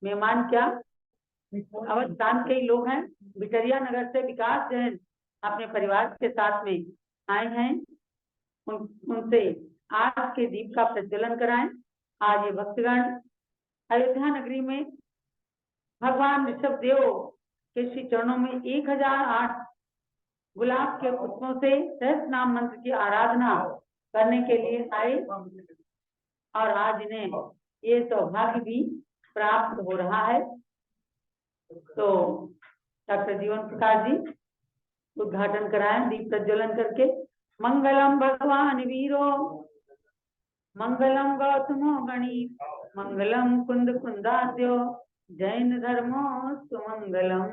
मेहमान क्या अवस्थान के ही लोग हैं। बिटरिया नगर से विकास जैन अपने परिवार के साथ में आए हैं। उनसे आज के दीप का प्रज्वलन कराएं। आज ये भक्तगण अयोध्या नगरी में भगवान ऋषभ देव के श्री चरणों में 1008 गुलाब के पुष्पों से सहस्त्र नाम मंत्र की आराधना करने के लिए आए और आज इन्हें ये सौभाग्य भी प्राप्त हो रहा है। तो डॉक्टर जीवन प्रकाश जी उद्घाटन कराएं दीप प्रज्वलन करके। मंगलम भगवान वीरो मंगलम गौतमो गणी मंगलम कुंद कुंदाद्यो जैन धर्मो सुमंगलम।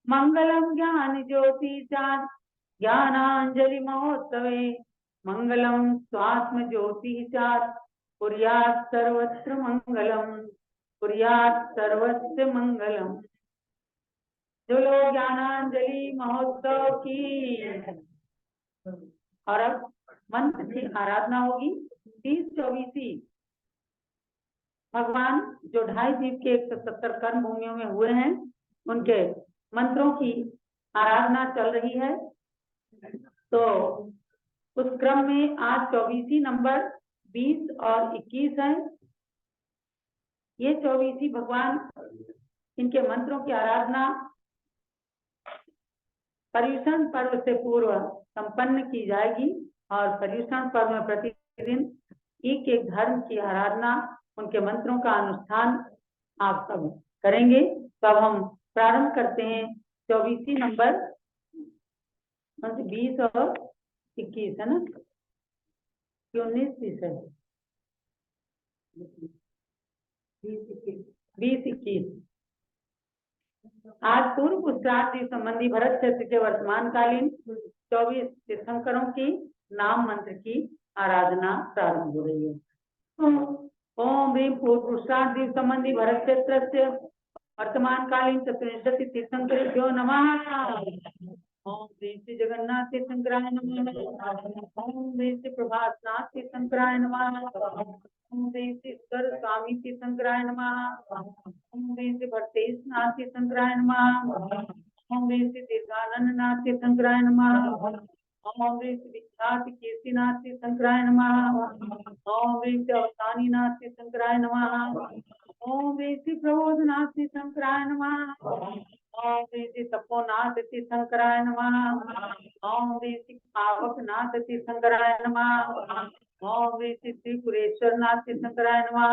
मंगलम ज्ञान ज्योति चाँद ज्ञानांजलि महोत्सवे मंगलम स्वात्म ज्योति चाँद कुर्यात् सर्वत्र मंगलम कुर्यात् सर्वत्र मंगलम। जो लोग ज्ञानांजलि महोत्सव की और अब मंत्र की आराधना होगी। 30-24 भगवान जो 2.5 दीप के 170 कर्म भूमियों में हुए हैं उनके मंत्रों की आराधना चल रही है। तो उस क्रम में आज 24 नंबर 20 और 21 है। ये 24 भगवान इनके मंत्रों की आराधना पर्युषण पर्व से पूर्व संपन्न की जाएगी और पर्युषण पर्व में प्रतिदिन एक धर्म की आराधना उनके मंत्रों का अनुष्ठान आप सब करेंगे। तो अब हम प्रारंभ करते हैं 24 नंबर 20 और 21 है ना, 19-20 है, 20-21। आज पूर्व पुष्करादि संबंधी भरत क्षेत्र के वर्तमान कालीन 24 तीर्थंकरों की नाम मंत्र की आराधना प्रारंभ हो रही है। ओम ह्रीं पूर्व पुष्करादि संबंधी भरत क्षेत्र से वर्तमान कालीन चतुर्विंशति तीर्थंकरेभ्यो नमः। ओम श्री जगन्नाथ तीर्थंकराय नमः। ओम श्री प्रभासनाथ तीर्थंकराय नमः। ओम श्री स्वामी तीर्थंकराय नमः। ओम श्री भरतेशनाथ तीर्थंकराय नमः। ओम श्री दीर्घानंद नाथ तीर्थंकराय नमः। ओम श्री विख्यात कीर्तिनाथ तीर्थंकराय नमः। ओम श्री अवतानी नाथ तीर्थंकराय नमः। ओम श्री प्रबोधनाथ तीर्थंकराय नमः। ओम श्री तपोनाथ तीर्थंकराय नमः। ओम श्री पावकनाथ तीर्थंकराय नमः। ओम श्री त्रिपुरेश्वर नाथ तीर्थंकराय नमः।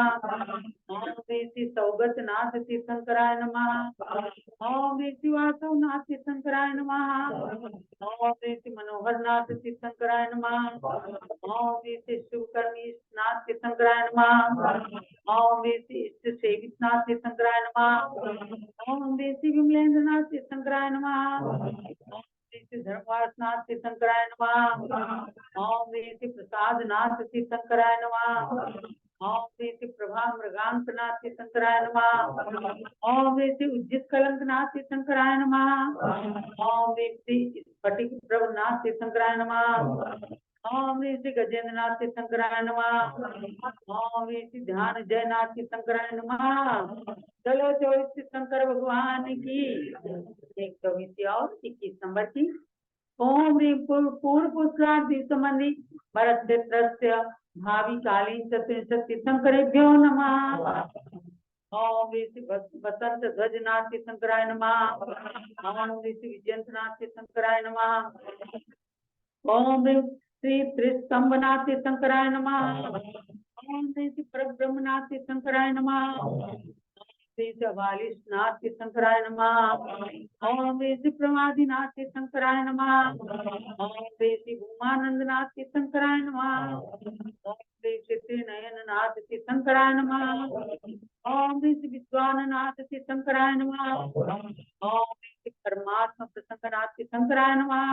ओम श्री सौगतनाथ तीर्थंकराय नमः। ओम श्री वासवनाथ तीर्थंकराय नमः। ओम श्री मनोहरनाथ तीर्थंकराय नमः। ओम श्री शुभकर्णीनाथ तीर्थंकराय नमः। ओम श्री इष्ट सेवितनाथ तीर्थंकराय नमः। ओम श्री विमलेंद्रनाथ तीर्थंकराय नमः। श्री धर्मवासनाथ तीर्थंकराय नमः। ओम श्री प्रसादनाथ तीर्थंकराय नमः। ओम श्री प्रभा मृगांकनाथ तीर्थंकराय नमः। ओम श्री उज्जित कलंकनाथ तीर्थंकराय नमः। ओम श्री स्फटिक प्रभुनाथ तीर्थंकराय नमः। ओम श्री गजेंद्रनाथ तीर्थंकराय नमः। ओम श्री ध्यान जयनाथ तीर्थंकराय नमः। चलो 24 तीर्थंकर भगवान की 124 और 21 नंबर की। ओम ह्रीं पूर्व पुष्करादि संबंधी भरत क्षेत्रस्य भावी कालीन 34 तीर्थंकरेभ्यो नमः। ओम श्री बसंत ध्वजनाथ तीर्थंकराय नमः। ओम श्री विजयंतनाथ तीर्थंकराय नमः। ओम श्री त्रिस्तंभनाथ तीर्थंकराय नमः। ओम श्री परब्रह्मनाथ तीर्थंकराय नमः। श्री जवालिशनाथ तीर्थंकराय नमः। ओम श्री प्रमादिनाथ तीर्थंकराय नमः। ओम श्री भूमानंदनाथ तीर्थंकराय नमः। ओम श्री नयननाथ तीर्थंकराय नमः। ओम श्री विद्वाननाथ तीर्थंकराय नमः। ओम श्री परमात्मा प्रसन्ननाथ तीर्थंकराय नमः।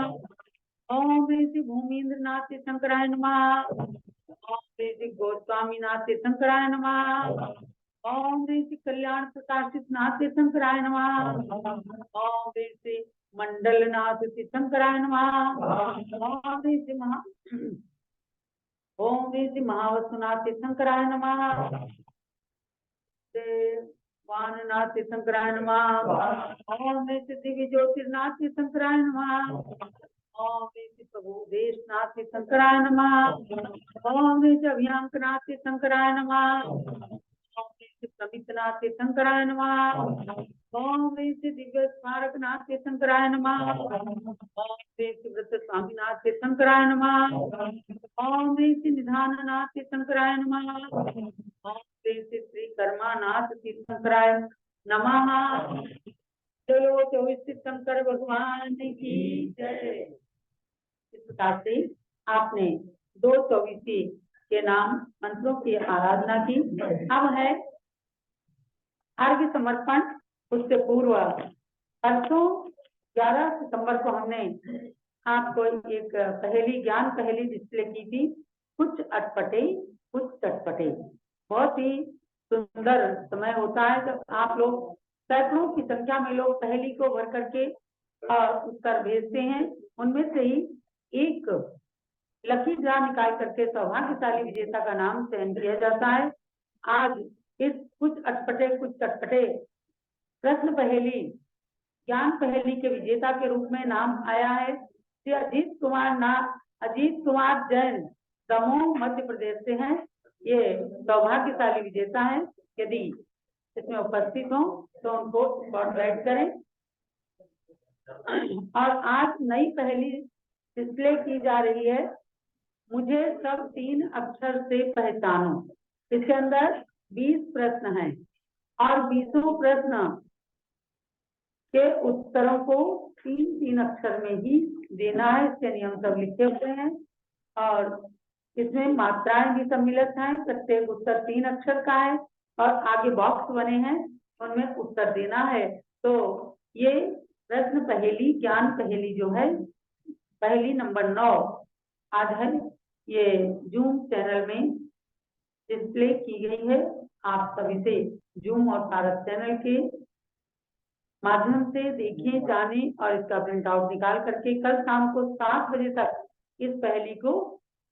ओम श्री भूमीन्द्रनाथ तीर्थंकराय नमः। ओम श्री गोस्वामीनाथ तीर्थंकराय नमः। ओम श्री कल्याण प्रकाशित नाथ तीर्थंकराय नमः। ओम श्री मंडलनाथ तीर्थंकराय नमः। ओम श्री महावसुनाथ तीर्थंकराय नमः। वाननाथ तीर्थंकराय नमः। ओम सिद्धि विज्योतिर्नाथ तीर्थंकराय नमः। ओम प्रभु देशनाथ तीर्थंकराय नमः। ओम अभियांकनाथ तीर्थंकराय नमः। समितनाथ तीर्थंकराय नमः। ओम दिव्य स्मारकनाथ तीर्थंकराय नमः। ओम व्रत स्वामीनाथ तीर्थंकराय नमः। ओम निधाननाथ तीर्थंकराय नमः। ओम श्री कर्मानाथ तीर्थंकराय नमः। चलो 24 तीर्थंकर भगवान की जय। इस प्रकार से आपने 224 के नाम मंत्रों की आराधना की। अब है अर्घ्य समर्पण। उससे पूर्व परसों 11 सितंबर को हमने आपको एक पहेली ज्ञान पहेली डिस्प्ले की थी। कुछ अटपटे कुछ चटपटे। बहुत ही सुंदर समय होता है जब आप लोग सैकड़ों की संख्या में लोग पहेली को भर करके उत्तर भेजते हैं। उनमें से ही एक लकी ड्रा निकाल करके सौभाग्यशाली विजेता का नाम चयन किया जाता है। आज इस कुछ अटपटे कुछ चटपटे प्रश्न पहेली ज्ञान पहेली के विजेता के रूप में नाम आया है श्री अजीत कुमार जैन, दमोह मध्य प्रदेश से हैं। ये सौभाग्यशाली विजेता है। यदि इसमें उपस्थित हो तो उनको कॉन्टैक्ट करें। और आज नई पहेली डिस्प्ले की जा रही है। मुझे सब 3 अक्षर से पहचानो। इसके अंदर 20 प्रश्न हैं और 20 प्रश्न के उत्तरों को 3 अक्षर में ही देना है। इसके नियम सब लिखे हुए हैं और इसमें मात्राएं भी सम्मिलित हैं। प्रत्येक उत्तर 3 अक्षर का है और आगे बॉक्स बने हैं, उनमें उत्तर देना है। तो ये प्रश्न पहेली ज्ञान पहेली जो है पहेली नंबर 9 आज है। ये जूम चैनल में डिस्प्ले की गई है। आप सभी से जूम और भारत चैनल के माध्यम से देखिए, जाने और इसका प्रिंट आउट निकाल करके कल शाम को 7 बजे तक इस पहेली को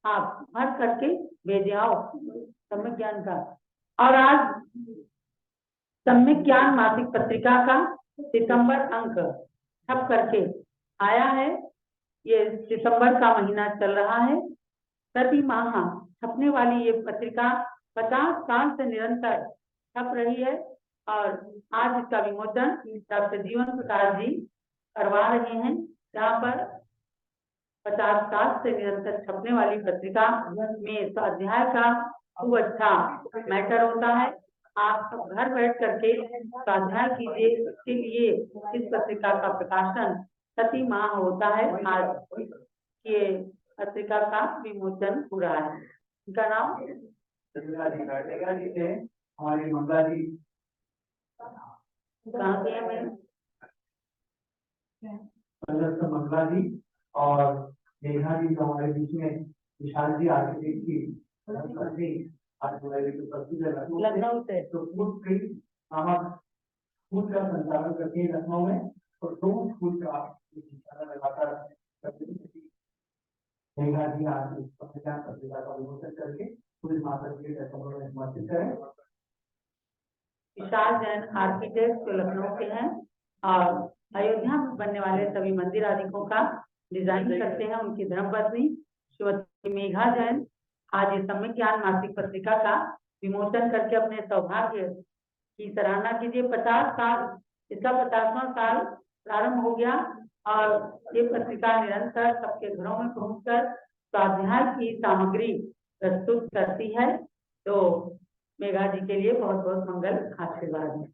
आप भर करके भेजे आओ सम्यक ज्ञान का। और आज सम्यक ज्ञान मासिक पत्रिका का सितंबर अंक छप करके आया है। ये सितंबर का महीना चल रहा है। प्रति माह छपने वाली ये पत्रिका 50 साल से निरंतर छप रही है और आज इसका विमोचन डॉक्टर जीवन प्रकाश जी करवा रहे हैं। जहाँ पर 50 साल से निरंतर छपने वाली पत्रिका में स्वाध्याय का खूब अच्छा मैटर होता है। आप सब घर बैठ करके स्वाध्याय कीजिए। इसके लिए इस पत्रिका का प्रकाशन प्रति माह होता है। आज ये पत्रिका का विमोचन हो रहा है। इनका नाम हमारी मंगला जी कहाँ से है? मंगला जी और नेहा जी जो हमारे बीच में विशाल जी आर्किटेक्ट की लखनऊ से तो नामक स्कूल का संचालन करती है लखनऊ में। और 2 स्कूल का लगातार नेहा जी आज पत्रिका का विमोचन करके पूरी माता के समर्पित करें। विशाल जैन आर्किटेक्ट जो लखनऊ के हैं और अयोध्या में बनने वाले सभी मंदिर आदिकों का डिजाइन करते हैं। उनकी धर्मपत्नी श्रीमती मेघा जैन आज इस सम्यक ज्ञान मासिक पत्रिका का विमोचन करके अपने सौभाग्य की सराहना कीजिए। 50 साल, इसका 50वां साल प्रारंभ हो गया और ये पत्रिका निरंतर सबके घरों में पहुंचकर स्वाध्याय की सामग्री प्रस्तुत करती है। तो मेघा जी के लिए बहुत बहुत मंगल आशीर्वाद।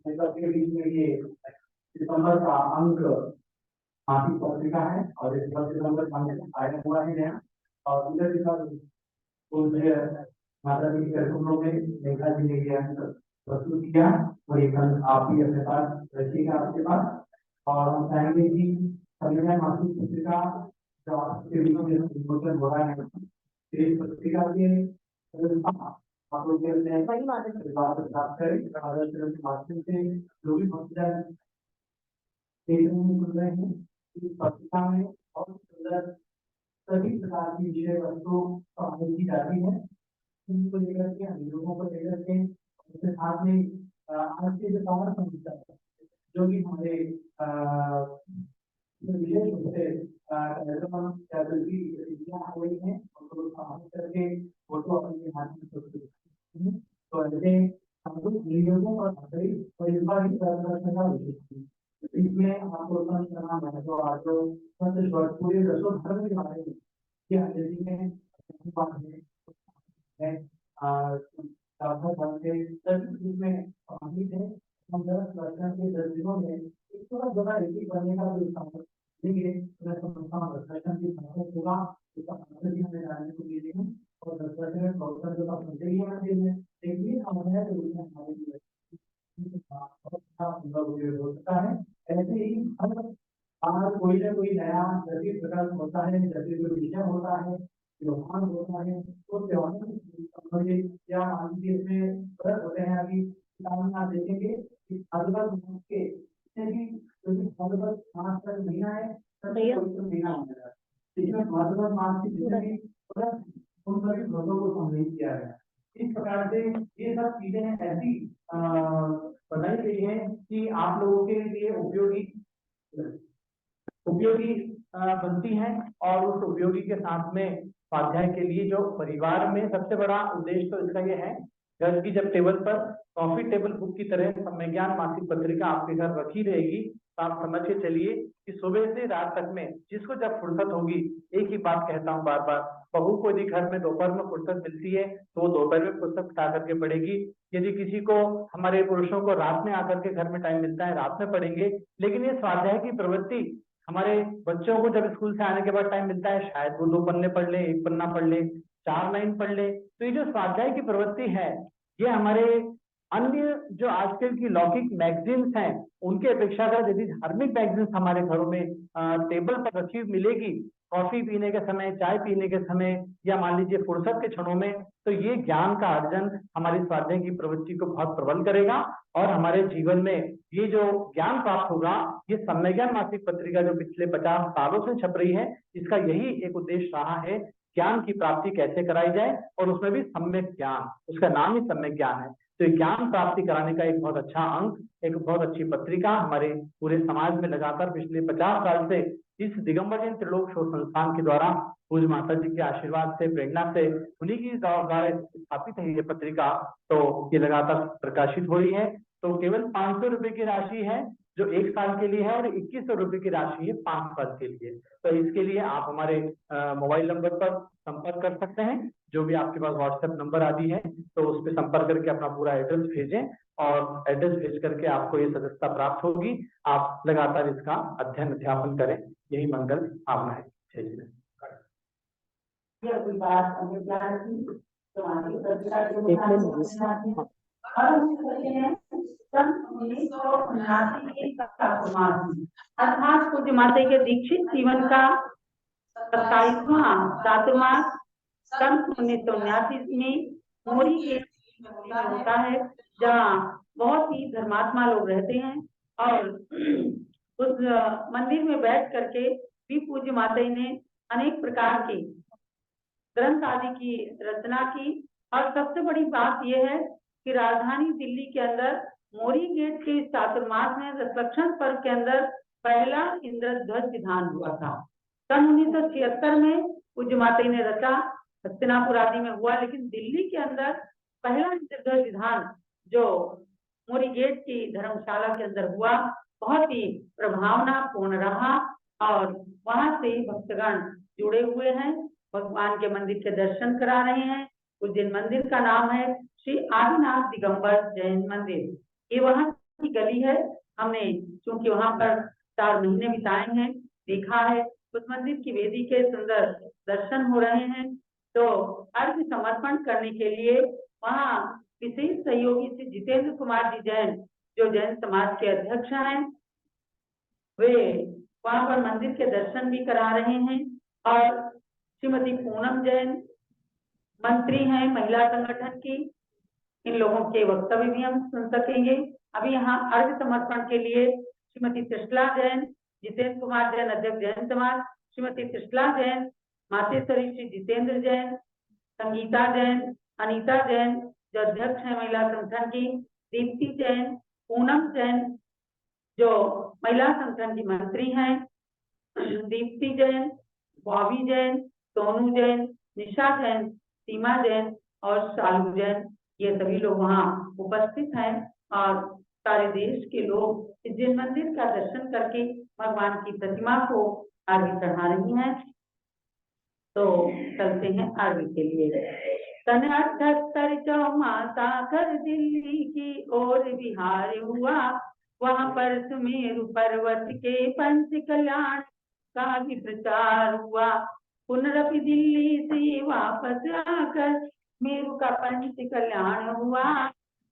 ये सितंबर का अंक मासिक पत्रिका है और इस सितंबर आया हुआ है नया। और इधर माता जी के कार्यक्रमों में मेघा जी ने ये अंक प्रस्तुत किया और एक अंक आप भी अपने पास रखिएगा आपके पास। और हम चाहेंगे कि संविधान मासिक पत्रिका जो आपके बीच में विमोचन हो रहा है इस पत्रिका के आप लोग प्राप्त करें माध्यम से जो भी सुन रहे हैं। इस पत्रिका में बहुत सुंदर सभी प्रकार की विषय वस्तु की जाती है। उनको लेकर के हम लोगों को लेकर के उसके साथ में आज के जो कॉमन समस्या है, जो कि हमारे विशेष रूप से कार्यक्रम या गतिविधि गतिविधियां हो रही हैं, उनको समाप्त करके फोटो अपने माध्यम से तो ऐसे हम लोग नियोजन और आंतरिक और इस बार ही प्रदर्शन का विषय है। इसमें आपको करना है तो आज पूरे दसों धर्म के बारे में ये अंग्रेजी में है इसमें संबंधित है। हम 10 वर्षों के 10 दिनों में एक थोड़ा जगह एक बनने का जो संकल्प लेंगे, मैं समझता हूँ दर्शन की संकल्प होगा, इसका संकल्प भी हमें जानने को मिलेगा और दर्शन में बहुत जो आप सुनते ही हैं, देखिए हमारे है तो उसमें हमारे लिए बहुत अच्छा हो सकता है। ऐसे ही हर कोई ना कोई नया जटिल प्रकल्प होता है, जटिल कोई विषय होता है, त्योहार होता है, तो त्योहार या मान लीजिए इसमें फर्क होते हैं। अभी आप देखेंगे कि अलग के मास का महीना है, महीना होता है, इसमें भाद्रपद मास की जितने भी उन सभी व्रतों को सम्मिलित किया गया। इस प्रकार से ये सब चीजें ऐसी बनाई गई है कि आप लोगों के लिए उपयोगी बनती है। और उस उपयोगी के साथ में स्वाध्याय के लिए जो परिवार में सबसे बड़ा उद्देश्य तो इसका ये है, घर की जब टेबल पर कॉफी टेबल बुक की तरह समय ज्ञान मासिक पत्रिका आपके घर रखी रहेगी, तो आप समझ के चलिए कि सुबह से रात तक में जिसको जब फुर्सत होगी, एक ही बात कहता हूँ बार बार, बहू को यदि घर में दोपहर में फुर्सत मिलती है तो वो दोपहर में फुर्सत उठा करके पढ़ेगी। यदि किसी को, हमारे पुरुषों को रात में आकर के घर में टाइम मिलता है, रात में पढ़ेंगे। लेकिन ये स्वाध्याय की प्रवृत्ति हमारे बच्चों को जब स्कूल से आने के बाद टाइम मिलता है, शायद वो 2 पन्ने पढ़ ले, 1 पन्ना पढ़ ले, 4 लाइन पढ़ ले। तो ये जो स्वाध्याय की प्रवृत्ति है, ये हमारे अन्य जो आजकल की लौकिक मैगजीन्स हैं उनके अपेक्षा कर यदि धार्मिक मैगजीन्स हमारे घरों में टेबल पर रखी मिलेगी, कॉफी पीने के समय, चाय पीने के समय, या मान लीजिए फुर्सत के क्षणों में, तो ये ज्ञान का अर्जन हमारी स्वाध्याय की प्रवृत्ति को बहुत प्रबल करेगा। और हमारे जीवन में ये जो ज्ञान प्राप्त होगा, ये समय ज्ञान मासिक पत्रिका जो पिछले 50 सालों से छप रही है, इसका यही एक उद्देश्य रहा है, ज्ञान की प्राप्ति कैसे कराई जाए, और उसमें भी सम्यक ज्ञान, उसका नाम ही सम्यक ज्ञान है। तो ज्ञान प्राप्ति कराने का एक बहुत अच्छा अंक, एक बहुत अच्छी पत्रिका हमारे पूरे समाज में लगातार पिछले 50 साल से इस दिगंबर जैन त्रिलोक शोध संस्थान के द्वारा पूज्य माता जी के आशीर्वाद से, प्रेरणा से, उन्हीं की द्वारा स्थापित है ये पत्रिका। तो ये लगातार प्रकाशित हो रही है। तो केवल 500 रुपए की राशि है जो 1 साल के लिए है, और 2100 रुपए की राशि है 5 साल के लिए। तो इसके लिए आप हमारे मोबाइल नंबर पर संपर्क कर सकते हैं, जो भी आपके पास व्हाट्सएप नंबर आदि है, तो उस पर संपर्क करके अपना पूरा एड्रेस भेजें, और एड्रेस भेज करके आपको ये सदस्यता प्राप्त होगी। आप लगातार इसका अध्ययन अध्यापन करें, यही मंगल कामना है। कोई बात अर्थात पूज्य माता के दीक्षित जीवन का 27वां चातुर्मास सन 1979 में मोरी के में होता है, जहाँ बहुत ही धर्मात्मा लोग रहते हैं। और उस मंदिर में बैठ करके भी पूज्य माता ने अनेक प्रकार के ग्रंथ आदि की रचना की। और सबसे बड़ी बात यह है कि राजधानी दिल्ली के अंदर मोरी गेट के चातुर्मास में दशलक्षण पर्व के अंदर पहला इंद्रध्वज विधान हुआ था। सन 1976 में पूज्य माता ने रचा, हस्तिनापुर आदि में हुआ, लेकिन दिल्ली के अंदर पहला इंद्रध्वज विधान जो मोरी गेट की धर्मशाला के अंदर हुआ, बहुत ही प्रभावना पूर्ण रहा। और वहां से भक्तगण जुड़े हुए हैं, भगवान के मंदिर के दर्शन करा रहे हैं। उस दिन मंदिर का नाम है श्री आदिनाथ दिगंबर जैन मंदिर। ये वहां की गली है। हमने चूंकि वहां पर 4 महीने बिताए हैं, देखा है, उस मंदिर की वेदी के सुंदर दर्शन हो रहे हैं। तो अर्घ्य समर्पण करने के लिए वहाँ विशेष सहयोगी श्री जितेंद्र कुमार जी जैन, जो जैन समाज के अध्यक्ष हैं, वे वहां पर मंदिर के दर्शन भी करा रहे हैं। और श्रीमती पूनम जैन मंत्री हैं महिला संगठन की, इन लोगों के वक्तव्य भी हम सुन सकेंगे। अभी यहाँ अर्घ्य समर्पण के लिए श्रीमती त्रिशला जैन, जितेंद्र कुमार जैन अध्यक्ष जैन समाज, श्रीमती त्रिशला जैन, मातेश्वरी श्री जितेंद्र जैन, संगीता जैन, अनीता जैन जो अध्यक्ष है महिला संगठन की, दीप्ति जैन, पूनम जैन जो महिला संगठन की मंत्री हैं, दीप्ति जैन, बॉबी जैन, सोनू जैन, निशा जैन, सीमा जैन और शालू जैन, ये सभी लोग वहाँ उपस्थित हैं और सारे देश के लोग इस जैन मंदिर का दर्शन करके भगवान की प्रतिमा को आगे चढ़ा रही हैं। तो चलते हैं आगे के लिए। सन 78 चौमासा कर दिल्ली की ओर बिहार हुआ, वहाँ पर सुमेरु पर्वत के पंच कल्याण का भी प्रचार हुआ। पुनरपि दिल्ली से वापस आकर मेरु का पंच कल्याण हुआ।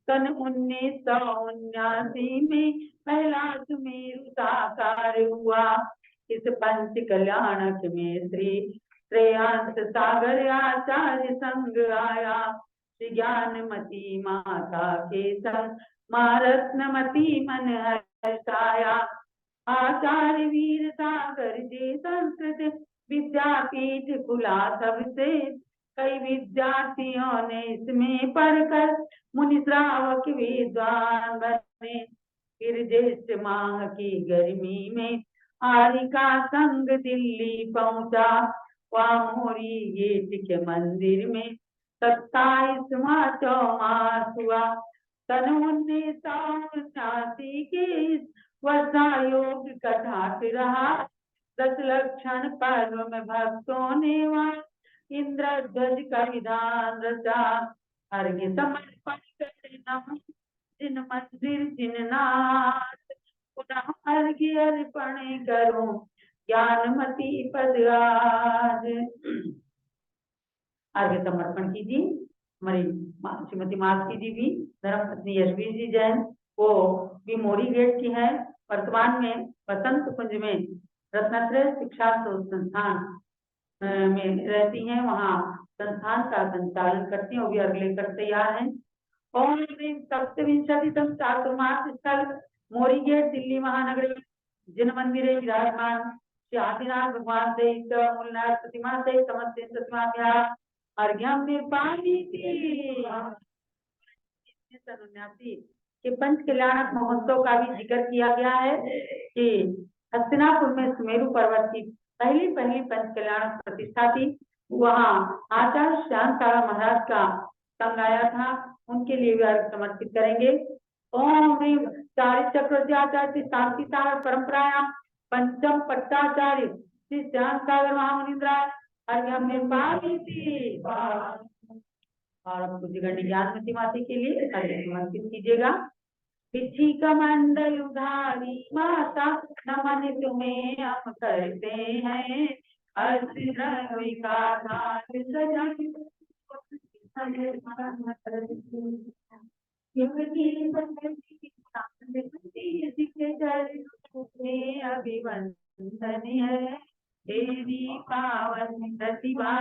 सन 1979 में पहला सुमेरु साकार हुआ। इस पंच कल्याणक में श्री श्रेयांश सागर आचार्य संग आया, श्री ज्ञानमती माता के संग माँ रत्नमती मन हर्षाया। आचार्य वीर सागर जी संस्कृत विद्यापीठ खुला सबसे, कई विद्यार्थियों ने इसमें पढ़कर मुनि श्रावक विद्वान बने। फिर ज्येष्ठ माह की गर्मी में आर्य का संग दिल्ली पहुंचा, वहाँ मोरी गेट के मंदिर में 27वां चौमास हुआ। सन 1979 के वर्षा योग कटाक्ष रहा। 10 लक्षण पर्व में भक्तों ने वहाँ इंद्रध्वज का विधान रचा। अर्घ्य समर्पण करे नमः जिन मंदिर जिननाथ, पुनः अर्घ्य अर्पण करूं ज्ञानमती पद आज। अर्घ्य समर्पण कीजिए। हमारी श्रीमती मालती जी भी धर्मपत्नी यशवीर जी जैन वो भी मोरी गेट की है। वर्तमान में बसंत कुंज में रत्नात्रय शिक्षा संस्थान में रहती हैं, वहाँ संस्थान का संचालन करती हैं, वो भी अर्घ लेकर तैयार हैं। और सप्तविंशतितम चातुर्मास स्थल मोरी गेट दिल्ली महानगर जिन मंदिरे विराजमान श्री आदिनाथ भगवान सहित मूलनाथ प्रतिमा सहित समस्त प्रतिमा अर्घ्यम निर्पाणीति के पंच कल्याणक महोत्सव का भी जिक्र किया गया है कि हस्तिनापुर में सुमेरु पर्वत की पहली पंच कल्याणक प्रतिष्ठा थी। वहाँ आचार्य श्याम सारा महाराज का संग आया था, उनके लिए भी अर्घ्य समर्पित करेंगे। ओम ह्रीम चारि चक्रवर्ती शांति सागर परंपराया पंचम पट्टाचार्य श्री श्याम सागर महामुनिंद्राय अर्घ्यम निर्पाणीति। और अब पूज्य ज्ञानमती माता के लिए अर्घ्य समर्पित कीजिएगा। पिछी कमंडल उधारी माता नमन तुम्हें हम करते हैं, अभिवंदन है देवी पावन प्रतिभा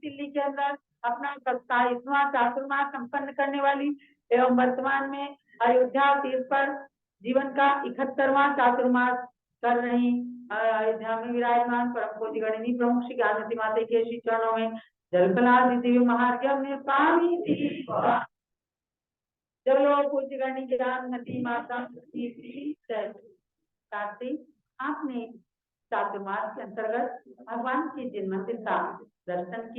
दिल्ली के अंदर अपना 27वां चातुर्मास संपन्न करने वाली एवं वर्तमान में अयोध्या तीर्थ पर जीवन का 71वां चातुर्मास कर रही अयोध्या में विराजमान परम पूज्य गणिनी प्रमुख श्री ज्ञानमती माता के श्री चरणों में जलकला दिव्य महार्घ्यम निर्पाणीति। चलो पूज्य गणिनी ज्ञानमती माता की जय। आपने चातुर्मास के अंतर्गत भगवान के जिन मंदिर का दर्शन किया।